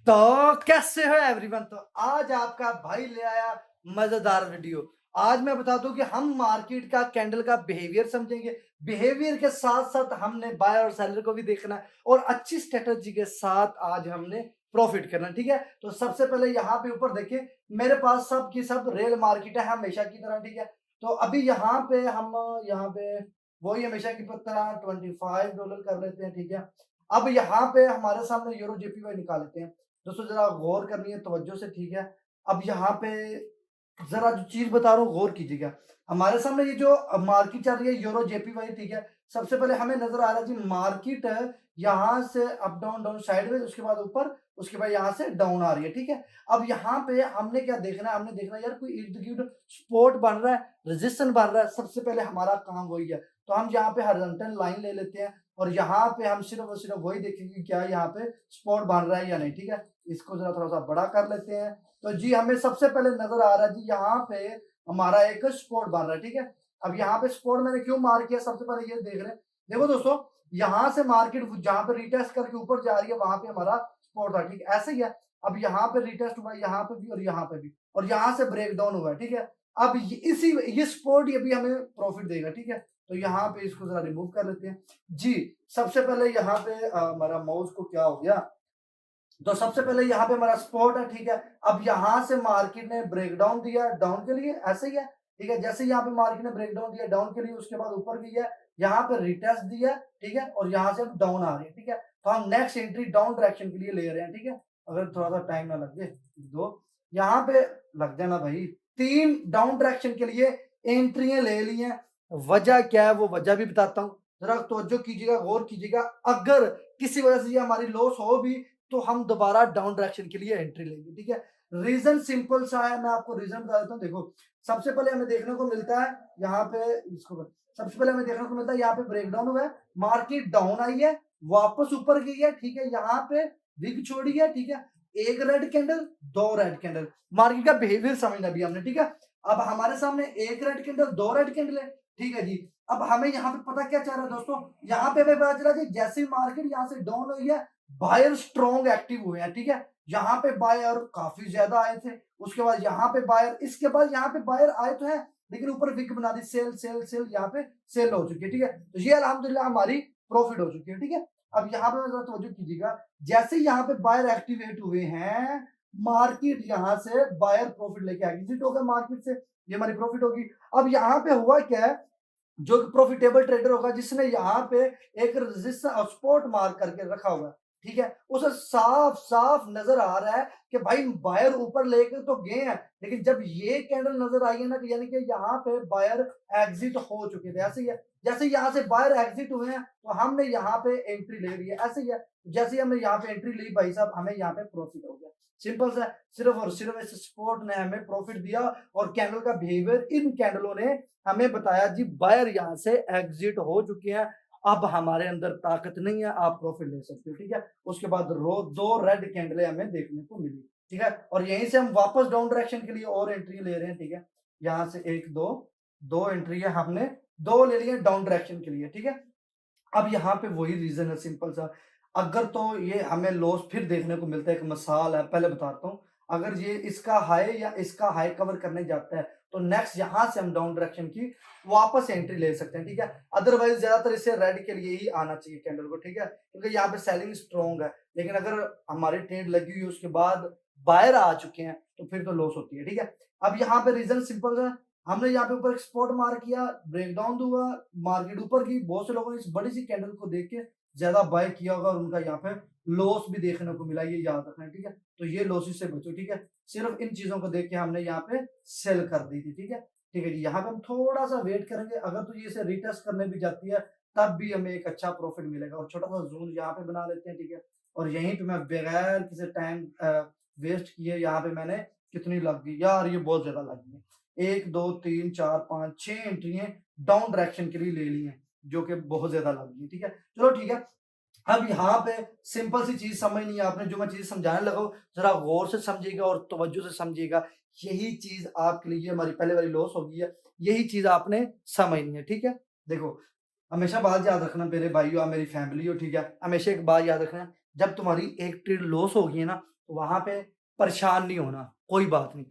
तो कैसे हो एवरीवन। तो आज आपका भाई ले आया मजेदार वीडियो। आज मैं बता दूं कि हम मार्केट का कैंडल का बिहेवियर समझेंगे। बिहेवियर के साथ साथ हमने बायर और सेलर को भी देखना है और अच्छी स्ट्रेटजी के साथ आज हमने प्रॉफिट करना है, ठीक है। तो सबसे पहले यहाँ पे ऊपर देखिए, मेरे पास सब की सब रेल मार्केट है हमेशा की तरह, ठीक है। तो अभी यहाँ पे हम यहाँ पे वही हमेशा की तरह $25 कर लेते हैं, ठीक है। अब यहाँ पे हमारे सामने यूरो जेपीवाई निकाल लेते हैं। दोस्तों जरा गौर करनी है तवज्जो से, ठीक है। अब यहाँ पे जरा जो चीज बता रहा हूँ गौर कीजिएगा। हमारे सामने ये जो मार्केट चल रही है यूरो जेपीवाई, ठीक है। सबसे पहले हमें नजर आ रहा है जी मार्केट यहाँ से अप डाउन डाउन साइडवेज, उसके बाद ऊपर, उसके बाद यहाँ से डाउन आ रही है, ठीक है। अब यहाँ पे हमने क्या देखना है, हमने देखना है यार कोई इर्द गिर्द सपोर्ट बन रहा है, रेजिस्टेंस बन रहा है। सबसे पहले हमारा काम वही है। तो हम यहाँ पे हॉरिजॉन्टल लाइन ले लेते हैं और यहाँ पे हम सिर्फ और सिर्फ वही देखेंगे कि क्या यहाँ पे सपोर्ट बन रहा है या नहीं, ठीक है। इसको जरा थोड़ा सा बड़ा कर लेते हैं। तो जी हमें सबसे पहले नजर आ रहा है जी यहाँ पे हमारा एक सपोर्ट बन रहा है, ठीक है। अब यहाँ पे सपोर्ट मैंने क्यों मार किया, सबसे पहले ये देख रहे हैं। देखो दोस्तों, यहाँ से मार्केट जहाँ पे रिटेस्ट करके ऊपर जा रही है वहां पे हमारा सपोर्ट था, ठीक है। ऐसे ही है। अब यहाँ पे रिटेस्ट हुआ, यहाँ पे भी और यहाँ पे भी, और यहाँ से ब्रेक डाउन हुआ है, ठीक है। अब इसी ये सपोर्ट ये भी हमें प्रॉफिट देगा, ठीक है। तो यहाँ पे इसको जरा रिमूव कर लेते हैं जी। सबसे पहले यहाँ पे हमारा माउस को क्या हो गया, तो सबसे पहले यहाँ पे हमारा सपोर्ट है, ठीक है। अब यहाँ से मार्केट ने ब्रेक डाउन दिया डाउन के लिए, ऐसे ही है, ठीक है। जैसे यहाँ पे मार्केट ने ब्रेक डाउन दिया डाउन के लिए, उसके बाद ऊपर गई है, यहाँ पे रिटेस्ट दिया, ठीक है, और यहाँ से डाउन आ रही है, ठीक है। तो हम नेक्स्ट एंट्री डाउन डायरेक्शन के लिए ले रहे हैं, ठीक है। अगर थोड़ा सा टाइम ना लग जाए, दो यहाँ पे लग जाना भाई, 3 डाउन डायरेक्शन के लिए एंट्रियां ले ली हैं। वजह क्या है वो वजह भी बताता हूँ, जरा तवज्जो कीजिएगा, गौर कीजिएगा। अगर किसी वजह से ये हमारी लॉस हो भी तो हम दोबारा डाउन डायरेक्शन के लिए एंट्री लेंगे, ठीक है। रीजन सिंपल सा है, मैं आपको रीजन बता देता हूँ। देखो सबसे पहले हमें देखने को मिलता है यहाँ पे, इसको सबसे पहले हमें देखने को मिलता है यहाँ पे ब्रेकडाउन हुआ है, मार्केट डाउन आई है, वापस ऊपर गई है, ठीक है। यहाँ पे विग छोड़ी है, ठीक है। एक रेड कैंडल, दो रेड कैंडल, मार्केट का बिहेवियर समझना भी हमने, ठीक है। अब हमारे सामने एक रेड कैंडल, दो रेड कैंडल है, ठीक है जी। अब हमें यहाँ पे पता क्या चल रहा है दोस्तों, यहाँ पे हमें पता चला जी जैसे मार्केट यहाँ से डाउन हुई है, बायर स्ट्रॉन्ग एक्टिव हुए हैं, ठीक है। यहाँ पे बायर काफी ज्यादा आए थे, उसके बाद यहाँ पे बायर, इसके बाद यहाँ पे बायर आए तो है लेकिन ऊपर विक बना दी, सेल सेल सेल, यहाँ पे सेल हो चुकी है, ठीक है। तो ये अल्हम्दुलिल्लाह हमारी प्रॉफिट हो चुकी है, ठीक है। अब यहाँ पे मैं तवज्जो कीजिएगा, जैसे यहाँ पे बायर एक्टिवेट हुए हैं, मार्केट यहाँ से बायर प्रॉफिट लेके एग्जिट होगा मार्केट से, ये हमारी प्रॉफिट होगी। अब यहाँ पे हुआ क्या है, जो प्रॉफिटेबल ट्रेडर होगा जिसने यहाँ पे एक रेजिस्टेंस सपोर्ट मार्क करके रखा हुआ है, ठीक है, उसे साफ साफ नजर आ रहा है कि भाई बायर ऊपर लेकर तो गए हैं, लेकिन जब ये कैंडल नजर आई है ना, यानी कि यहाँ पे बायर एग्जिट हो चुके थे। ऐसे ही है, जैसे यहाँ से बायर एग्जिट हुए हैं तो हमने यहाँ पे एंट्री ले ली है, ऐसे ही है। जैसे ही हमने यहाँ पे एंट्री ली भाई साहब, हमें यहाँ पे प्रॉफिट हो गया। सिंपल सा, सिर्फ और सिर्फ इस सपोर्ट ने हमें प्रॉफिट दिया और कैंडल का बिहेवियर इन कैंडलों ने हमें बताया जी बायर यहाँ से एग्जिट हो चुके हैं, अब हमारे अंदर ताकत नहीं है, आप प्रॉफिट ले सकते हो, ठीक है। उसके बाद दो रेड कैंडलें हमें देखने को मिली, ठीक है। और यहीं से हम वापस डाउन डायरेक्शन के लिए और एंट्री ले रहे हैं, ठीक है। यहाँ से एक दो दो एंट्री है, हमने दो ले लिए डाउन डायरेक्शन के लिए, ठीक है। अब यहाँ पे वही रीजन है सिंपल सा, अगर तो ये हमें लॉस फिर देखने को मिलता है, एक मिसाल है पहले बताता हूँ। अगर ये इसका हाई या इसका हाई कवर करने जाता है तो नेक्स्ट यहाँ से हम डाउन डायरेक्शन की वापस एंट्री ले सकते हैं, ठीक है। अदरवाइज ज्यादातर इसे रेड के लिए ही आना चाहिए कैंडल को, ठीक है, क्योंकि यहाँ पे सेलिंग स्ट्रॉन्ग है। लेकिन अगर हमारी ट्रेड लगी हुई उसके बाद बायर आ चुके हैं तो फिर तो लॉस होती है, ठीक है। अब यहाँ पे रीजन सिंपल है, हमने यहाँ पे ऊपर एक्सपोर्ट मार किया, ब्रेकडाउन हुआ, मार्केट ऊपर की, बहुत से लोगों ने इस बड़ी सी कैंडल को देख के ज्यादा बाय किया होगा और उनका यहाँ पे लॉस भी देखने को मिला, ये याद रखना है, ठीक है। तो ये लॉसेस से बचो, ठीक है। सिर्फ इन चीजों को देख के हमने यहाँ पे सेल कर दी थी, ठीक है। ठीक है जी, यहाँ पे हम थोड़ा सा वेट करेंगे, अगर तो ये इसे रिटेस्ट करने भी जाती है तब भी हमें एक अच्छा प्रॉफिट मिलेगा। और छोटा सा जोन यहाँ पे बना लेते हैं, ठीक है। और यहीं पे मैं बगैर किसी टाइम वेस्ट किए यहाँ पे मैंने कितनी लग गई यार, ये बहुत ज्यादा लग गई, 1 2 3 4 5 6 एंट्रियां डाउन डायरेक्शन के लिए ले ली हैं, जो कि बहुत ज्यादा लग गई, ठीक है। चलो ठीक है, अब यहाँ पे सिंपल सी चीज समझनी है आपने, जो मैं चीज समझाने लगा हूँ जरा गौर से समझिएगा और तवज्जो से समझिएगा। यही चीज आपके लिए हमारी पहले वाली लॉस होगी है, यही चीज आपने समझनी है, ठीक है। देखो हमेशा बात याद रखना मेरे भाइयों, आप मेरी फैमिली हो, ठीक है। हमेशा एक बात याद रखना, जब तुम्हारी एक ट्रेड लॉस होगी ना तो वहां पे परेशान नहीं होना, कोई बात नहीं।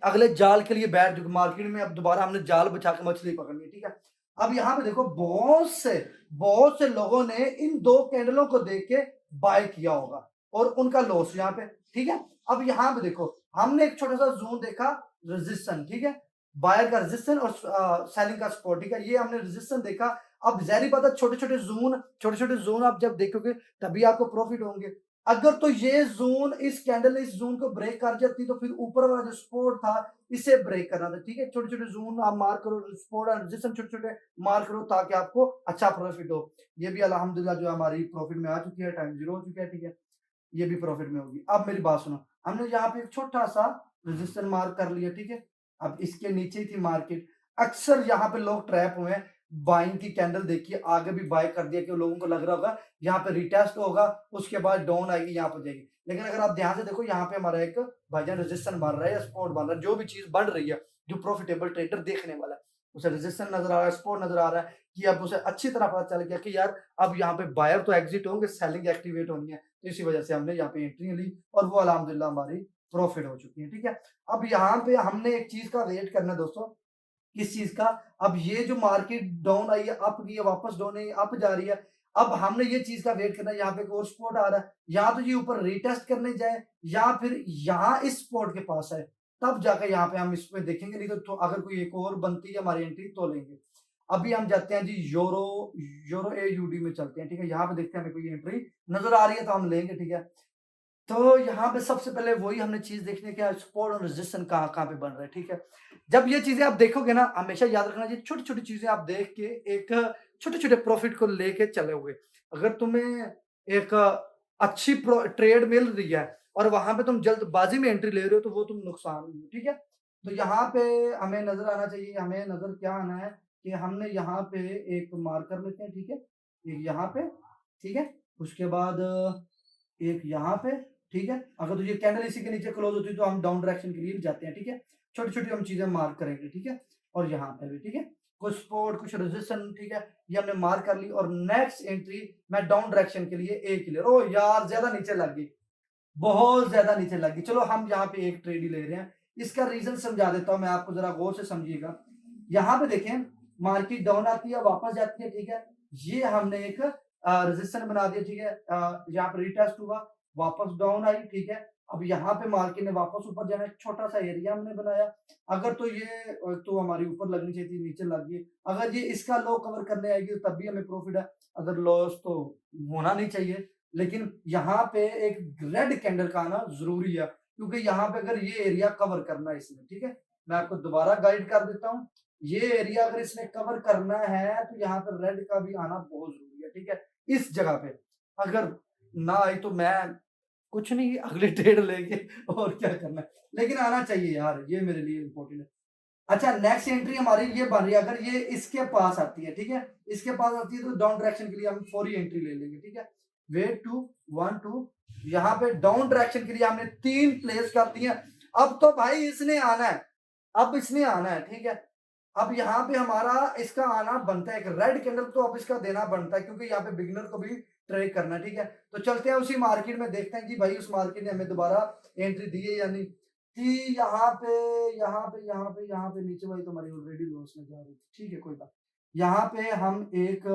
अगले जाल के लिए बैठ जाओ, मार्केट में अब दोबारा हमने जाल बिछा के मछली पकड़नी है, ठीक है। अब यहाँ पे देखो बहुत से लोगों ने इन 2 कैंडलों को देख के बाय किया होगा और उनका लॉस यहाँ पे, ठीक है। अब यहाँ पे देखो हमने एक छोटा सा जोन देखा, रेजिस्टेंस, ठीक है। बायर का रेजिस्टेंस और सेलिंग का सपोर्ट, ठीक है। ये हमने रेजिस्टेंस देखा। अब ज़ाहिर बात है छोटे-छोटे जोन आप जब देखोगे तभी आपको प्रॉफिट होंगे। अगर तो ये जोन इस कैंडल ने इस जोन को ब्रेक कर जाती तो फिर ऊपर वाला जो सपोर्ट था इसे ब्रेक करना था, ठीक है। छोटे-छोटे जोन आप मार्क करो, सपोर्ट और रेजिस्टेंस छोटे-छोटे मार्क करो ताकि आपको अच्छा प्रॉफिट हो। ये भी अल्हम्दुलिल्लाह जो हमारी प्रॉफिट में आ चुकी है, टाइम 0 हो चुका है, ठीक है। ये भी प्रॉफिट में होगी। अब मेरी बात सुनो, हमने यहाँ पे एक छोटा-सा रेजिस्टेंस मार्क कर लिया, ठीक है। अब इसके नीचे ही थी मार्केट। अक्सर यहाँ पे लोग ट्रैप हुए हैं, बाइंग की कैंडल देखिए, आगे भी बाय कर दिया कि लोगों को लग रहा होगा यहाँ पे रिटेस्ट होगा, उसके बाद डाउन आएगी, यहाँ पे जाएगी। लेकिन अगर आप ध्यान से देखो यहाँ पे हमारा एक भाईजान रेजिस्टेंस बन रहा है या सपोर्ट बन रहा है, जो भी चीज़ बन रही है, जो प्रॉफिटेबल ट्रेडर देखने वाला है, उसे रेजिस्टेंस नज़र आ रहा है, सपोर्ट नज़र आ रहा है कि अब उसे अच्छी तरह पता चल गया कि यार अब यहाँ पे बायर तो एग्जिट होंगे, सेलिंग एक्टिवेट होनी है। तो इसी वजह से हमने यहाँ पे एंट्री ली और वो अल्हम्दुलिल्लाह हमारी प्रॉफिट हो चुकी है, ठीक है। अब यहाँ पे हमने एक चीज़ का वेट करना है दोस्तों, किस चीज़ का? अब ये जो मार्केट डाउन आई है, अप गई है, वापस डाउन आई है, अप जा रही है। अब हमने ये चीज़ का वेट करना है, यहाँ पे एक और सपोर्ट आ रहा है, या तो ये ऊपर रीटेस्ट करने जाए या फिर यहाँ इस सपोर्ट के पास है, तब जाकर यहाँ पे हम इसमें देखेंगे, नहीं तो अगर कोई एक और बनती है हमारी एंट्री तो लेंगे। अभी हम जाते हैं जी यूरो एयूडी में चलते हैं, ठीक है? यहाँ पे देखते हैं हमें कोई एंट्री नज़र आ रही है तो हम लेंगे, ठीक है? तो यहाँ पे सबसे पहले वही हमने चीज़ देखनी है कि सपोर्ट और रेजिस्टेंस कहाँ-कहाँ पे बन रहा है, ठीक है? जब ये चीज़ें आप देखोगे ना, हमेशा याद रखना ये छोटी-छोटी चीज़ें आप देख के एक छोटे-छोटे प्रॉफिट को लेके चलोगे। अगर तुम्हें एक अच्छी ट्रेड मिल रही है और वहाँ पे तुम जल्दबाज़ी में एंट्री ले रहे हो तो वो तुम नुकसान में हो, ठीक है? तो यहाँ पे हमें नज़र आना चाहिए, हमें नज़र क्या आना है कि हमने यहाँ पे एक मार्कर लेते हैं, ठीक है? एक यहाँ पे, ठीक है? उसके बाद एक यहाँ पे, ठीक है? अगर तो ये कैंडल इसी के नीचे क्लोज़ होती है तो हम डाउन डायरेक्शन के लिए भी जाते हैं, ठीक है? छोटी-छोटी हम चीज़ें मार्क करेंगे, ठीक है? और यहाँ पे भी, ठीक है? कुछ सपोर्ट, कुछ रेजिस्टेंस, ठीक है? ये हमने मार्क कर ली और नेक्स्ट एंट्री मैं डाउन डायरेक्शन के लिए ए क्लियर। ओह यार! ज़्यादा नीचे लग गई, बहुत ज़्यादा नीचे लग गई। चलो हम यहाँ पे एक ट्रेड ही ले रहे हैं। इसका रीज़न समझा देता हूँ मैं आपको, ज़रा गौर से समझिएगा। यहाँ पे देखें, मार्केट डाउन आती है, वापस जाती है, ठीक है? ये हमने एक रेजिस्टेंस बना दिया, ठीक है? यहाँ पे रिटेस्ट हुआ, वापस डाउन आई, ठीक है? अब यहाँ पे मार्केट ने वापस ऊपर जाना है, एक छोटा-सा एरिया हमने बनाया। अगर तो ये तो हमारी ऊपर लगनी चाहिए थी, नीचे लग गई। अगर ये इसका लो कवर करने आएगी तो तब भी हमें प्रॉफिट है, अगर लॉस तो होना नहीं चाहिए। लेकिन यहाँ पे एक रेड कैंडल का आना ज़रूरी है, क्योंकि यहाँ पे अगर ये एरिया कवर करना है इसने, ठीक है? मैं आपको दोबारा गाइड कर देता हूँ। ये एरिया अगर इसने कवर करना है तो यहाँ पे रेड का भी आना बहुत ज़रूरी है, ठीक है? इस जगह पे अगर ना आई तो मैं कुछ नहीं, अगली ट्रेड लेंगे और क्या करना है। लेकिन आना चाहिए यार, ये मेरे लिए इम्पोर्टेंट है। अच्छा, नेक्स्ट एंट्री हमारी ये बन रही है, अगर ये इसके पास आती है, ठीक है? इसके पास आती है तो डाउन डायरेक्शन के लिए हम फौरी एंट्री ले लेंगे, ठीक है? वेट 2 1 2 यहाँ पे डाउन डायरेक्शन के लिए हमने 3 प्लेस कर दिए हैं। अब तो भाई इसने आना है, अब इसने आना है, ठीक है? अब यहाँ पे हमारा इसका आना बनता है, एक रेड कैंडल तो अब इसका देना बनता है, क्योंकि यहाँ पे बिगिनर को भी ट्रेड करना है, ठीक है? तो चलते हैं उसी मार्केट में, देखते हैं कि भाई उस मार्केट ने हमें दोबारा एंट्री दी है या नहीं। कि यहाँ पे नीचे वाली तो हमारी ऑलरेडी लॉस में जा रही थी, ठीक है, कोई बात। यहाँ पे हम एक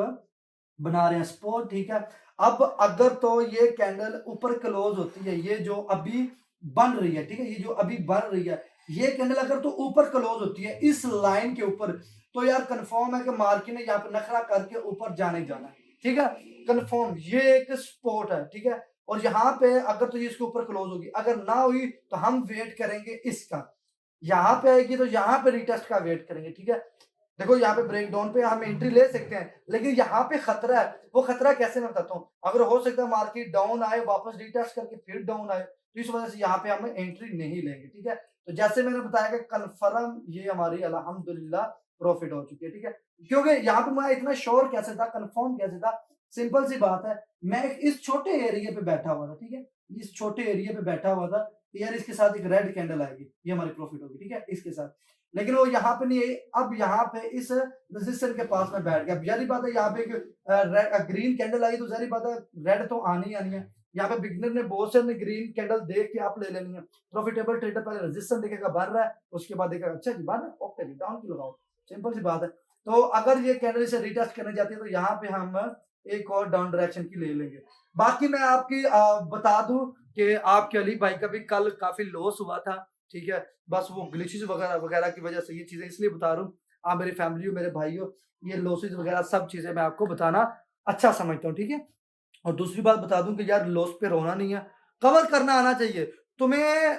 बना रहे हैं सपोर्ट, ठीक है। अब अगर तो ये कैंडल ऊपर क्लोज होती है, ये जो अभी बन रही है, ठीक है, ये जो अभी बन रही है, ये कैंडल अगर तो ऊपर क्लोज होती है इस लाइन के ऊपर, तो यार कंफर्म है कि मार्केट ने यहाँ पे नखरा करके ऊपर जाने ही जाना है, ठीक है, कंफर्म। ये एक सपोर्ट है, ठीक है। और यहाँ पे अगर तो ये इसके ऊपर क्लोज होगी, अगर ना हुई तो हम वेट करेंगे इसका, यहाँ पे आएगी तो यहाँ पे रिटेस्ट का वेट करेंगे, ठीक है। देखो यहाँ पे ब्रेकडाउन पे हम एंट्री ले सकते हैं, लेकिन यहाँ पे खतरा है। वो खतरा कैसे मैं बताता हूँ, अगर हो सकता है मार्केट डाउन आए, वापस रिटेस्ट करके फिर डाउन आए, तो इस वजह से यहाँ पे हम एंट्री नहीं लेंगे, ठीक है। तो जैसे मैंने बताया कि कन्फर्म ये हमारी अल्हम्दुलिल्लाह प्रॉफिट हो चुकी है, ठीक है। क्योंकि यहाँ पे मैं इतना श्योर कैसे था, कन्फर्म कैसे था, सिंपल सी बात है, मैं इस छोटे एरिया पे बैठा हुआ था, ठीक है, इस छोटे एरिया पे बैठा हुआ था, यार इसके साथ एक रेड कैंडल आएगी, ये हमारी प्रॉफिट होगी, ठीक है, इसके साथ। लेकिन वो यहाँ पे नहीं है, अब यहाँ पे इस रेजिस्टेंस के पास में बैठ गया। अब जाहिर बात है यहाँ पे ग्रीन कैंडल आई तो जाहिर बात है रेड तो आनी ही आनी है। यहाँ पे बिगनर ने बहुत से ग्रीन कैंडल देख के आप ले लेनी है। प्रॉफिटेबल ट्रेडर पहले रेजिस्टेंस देखेगा बन रहा है, उसके बाद देखेगा अच्छा जी बन रहा है, ओके जी डाउन की लगाओ, सिंपल सी बात है। तो अगर ये कैंडल इसे रिटेस्ट करने जाती है तो यहाँ पे हम एक और डाउन डायरेक्शन की ले लेंगे। बाकी मैं आपकी बता दूं कि आपके अली भाई का भी कल काफी लॉस हुआ था, ठीक है, बस वो ग्लिचेस वगैरह वगैरह की वजह से ये चीजें इसलिए बता रहा हूँ। आप मेरी फैमिली हो, मेरे भाई हो, ये लॉसेस वगैरह सब चीजें मैं आपको बताना अच्छा समझता हूँ, ठीक है। और दूसरी बात बता दूं कि यार लॉस पे रोना नहीं है, कवर करना आना चाहिए तुम्हें,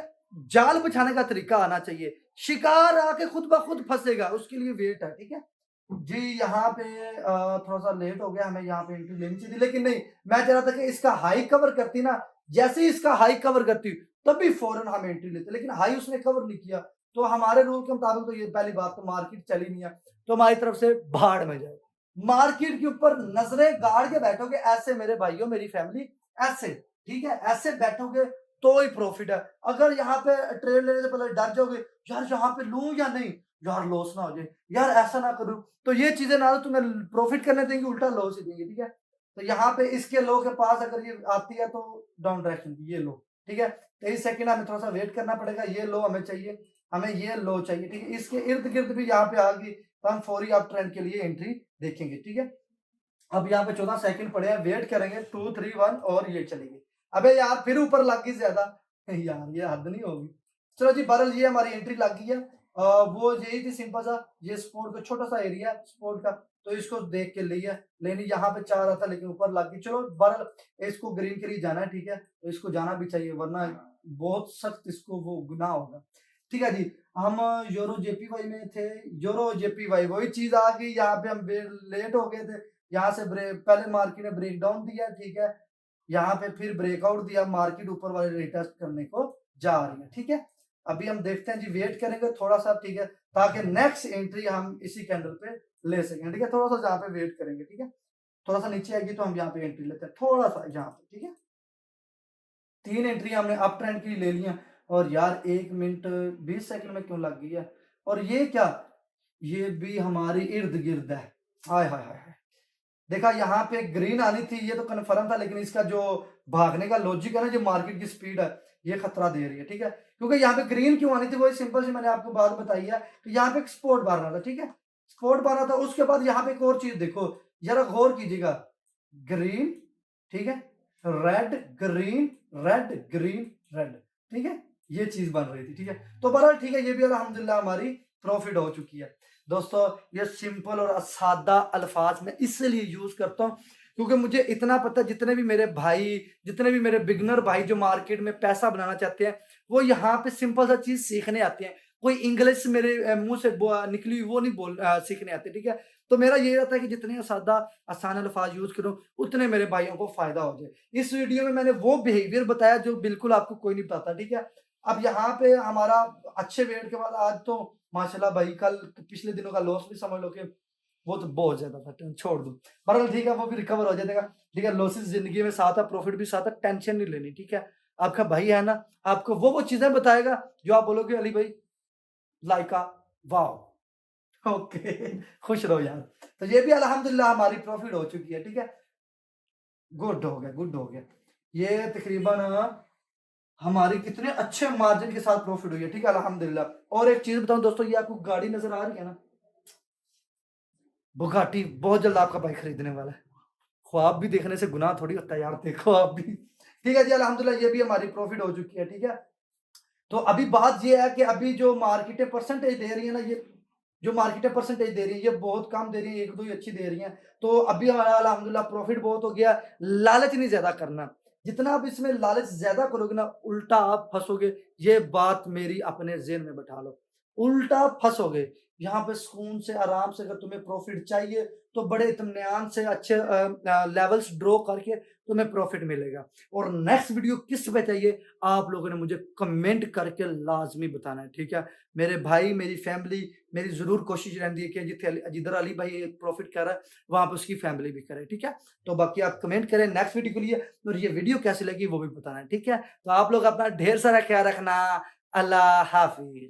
जाल बिछाने का तरीका आना चाहिए, शिकार आके खुद ब खुद फंसेगा, उसके लिए वेट है, ठीक है जी। यहाँ पे थोड़ा सा लेट हो गया, हमें यहाँ पे एंट्री लेनी चाहिए, लेकिन नहीं, मैं चाह रहा था कि इसका हाई कवर करती ना, जैसे ही इसका हाई कवर करती तभी फौरन हम एंट्री लेते, लेकिन हाई उसने कवर नहीं किया, तो हमारे रूल के मुताबिक तो ये पहली बात तो मार्केट चली नहीं है, तो हमारी तरफ से भाड़ में जाए। मार्केट के ऊपर नजरें गाड़ के बैठोगे ऐसे मेरे भाइयों, मेरी फैमिली, ऐसे, ठीक है, ऐसे बैठोगे तो ही प्रॉफिट है। अगर यहाँ पे ट्रेड लेने से पहले डर जाओगे यार यहाँ पे लूं या नहीं, यार लॉस ना हो जाए, यार ऐसा ना करूं, तो ये चीजें ना तो तुम्हें प्रॉफिट करने देंगे, उल्टा लॉस ही देंगे, ठीक है। तो यहाँ पे इसके लो के पास अगर ये आती है तो डाउन डायरेक्शन की ये लो, ठीक है, 23 सेकंड हमें थोड़ा सा वेट करना पड़ेगा, ये लो हमें चाहिए, हमें ये लो चाहिए, ठीक है। इसके इर्द गिर्द भी यहाँ पे आ गई तो हम फौरी अप ट्रेंड के लिए एंट्री देखेंगे, ठीक है। अब यहाँ पे 14 सेकंड पड़े हैं, वेट करेंगे 2 3 1 और ये चलेगी। अबे यार फिर ऊपर लग गई ज्यादा यार ये हद नहीं होगी। चलो जी बहरहाल ये हमारी एंट्री लग गई है। वो यही थी सिंपल सा, ये स्पोर्ट का छोटा सा एरिया स्पोर्ट का, तो इसको देख के लिया लेनी, यहाँ पे चाह रहा था लेकिन ऊपर लग गई। चलो बहरहाल इसको ग्रीन के लिए जाना है, ठीक है, तो इसको जाना भी चाहिए वरना बहुत सख्त इसको वो गुनाह होगा, ठीक है जी। हम यूरो जेपीवाई में थे, यूरो जेपीवाई वही चीज आ गई, यहाँ पे हम लेट हो गए थे, यहाँ से ब्रेक, पहले मार्केट ने ब्रेक डाउन दिया, ठीक है, यहाँ पे फिर ब्रेकआउट दिया, मार्केट ऊपर वाले रिटेस्ट करने को जा रही है, ठीक है। अभी हम देखते हैं जी, वेट करेंगे थोड़ा सा, ठीक है, ताकि नेक्स्ट एंट्री हम इसी कैंडल पे ले सकें, ठीक है। थोड़ा सा जहाँ पे वेट करेंगे, ठीक है, थोड़ा सा नीचे आएगी तो हम यहाँ पे एंट्री लेते हैं, थोड़ा सा यहाँ पे, ठीक है। 3 एंट्री हमने अप ट्रेंड की ले लिया, और यार 1 मिनट 20 सेकंड में क्यों लग गई है, और ये क्या, ये भी हमारी इर्द गिर्द है, हाय हाय हाय। देखा यहाँ पे ग्रीन आनी थी, ये तो कन्फर्म था, लेकिन इसका जो भागने का लॉजिक है ना, जो मार्केट की स्पीड है, ये खतरा दे रही है, ठीक है। क्योंकि यहाँ पे ग्रीन क्यों आनी थी, वो सिंपल सी मैंने आपको बात बताई है, तो यहाँ पे एक स्पोर्ट बार रहा था, ठीक है, स्पोर्ट बार रहा था, उसके बाद यहाँ पे एक और चीज देखो, जरा गौर कीजिएगा, ग्रीन, ठीक है, red green, red green red, ठीक है, ये चीज बन रही थी, ठीक है। तो बहरहाल ठीक है, ये भी अल्हम्दुलिल्लाह हमारी प्रॉफिट हो चुकी है। दोस्तों ये सिंपल और सादा अल्फाज मैं इसलिए यूज करता हूँ क्योंकि मुझे इतना पता, जितने भी मेरे भाई, जितने भी मेरे बिगनर भाई जो मार्केट में पैसा बनाना चाहते हैं, वो यहाँ पे सिंपल सा चीज सीखने आते हैं, कोई इंग्लिश मेरे मुंह से निकली हुई वो नहीं सीखने आते, ठीक है। तो मेरा ये रहता है कि जितने सादा आसान अल्फाज यूज करूँ उतने मेरे भाइयों को फायदा हो जाए। इस वीडियो में मैंने वो बिहेवियर बताया जो बिल्कुल आपको कोई नहीं बताता, ठीक है। अब यहाँ पे हमारा अच्छे वेट के बाद आज तो माशाल्लाह भाई, कल पिछले दिनों का लॉस भी समझ लो कि वो तो बहुत ज्यादा था, छोड़ दो, बहरहाल ठीक है, वो भी रिकवर हो जाएगा, ठीक है। लॉसेस जिंदगी में साथ है, प्रॉफिट भी साथ है, टेंशन नहीं लेनी, ठीक है। आपका भाई है ना, आपको वो चीजें बताएगा जो आप बोलोगे अली भाई लाइका वाओ ओके खुश रहो यार। तो ये भी अल्हम्दुलिल्लाह हमारी प्रॉफिट हो चुकी है, ठीक है, गुड हो गया, गुड हो गया। ये तकरीबन हमारी कितने अच्छे मार्जिन के साथ प्रॉफिट हुई है, ठीक है, अल्हम्दुलिल्लाह। और एक चीज बताऊं दोस्तों, ये आपको गाड़ी नजर आ रही है ना, बुगाटी, बहुत जल्द आपका बाइक खरीदने वाला है। ख्वाब भी देखने से गुनाह थोड़ी होता है यार, देखो आप भी, ठीक है जी, अल्हम्दुलिल्लाह ये भी हमारी प्रॉफिट हो चुकी है, ठीक है। तो अभी बात ये है कि अभी जो मार्केटें परसेंटेज दे रही है ना, ये जो मार्केटें परसेंटेज दे रही है ये बहुत कम दे रही है, एक दो ही अच्छी दे रही हैं। तो अभी हमारा अल्हम्दुलिल्लाह प्रॉफिट बहुत हो गया। लालच नहीं ज्यादा करना, जितना आप इसमें लालच ज्यादा करोगे ना उल्टा आप फंसोगे, ये बात मेरी अपने जेहन में बैठा लो, उल्टा फंसोगे। यहाँ पे सुकून से आराम से अगर तुम्हें प्रॉफिट चाहिए तो बड़े इत्मीनान से अच्छे लेवल्स ड्रॉ करके तुम्हें प्रॉफिट मिलेगा। और नेक्स्ट वीडियो किस पे चाहिए आप लोगों ने मुझे कमेंट करके लाजमी बताना है, ठीक है। मेरे भाई, मेरी फैमिली, मेरी जरूर कोशिश रहती है कि जिधर अली भाई प्रॉफिट कर रहा है वहां पे उसकी फैमिली भी करे, ठीक है। तो बाकी आप कमेंट करें नेक्स्ट वीडियो के लिए, और ये वीडियो कैसी लगी वो भी बताना है, ठीक है। तो आप लोग अपना ढेर सारा ख्याल रखना, अल्लाह हाफिज।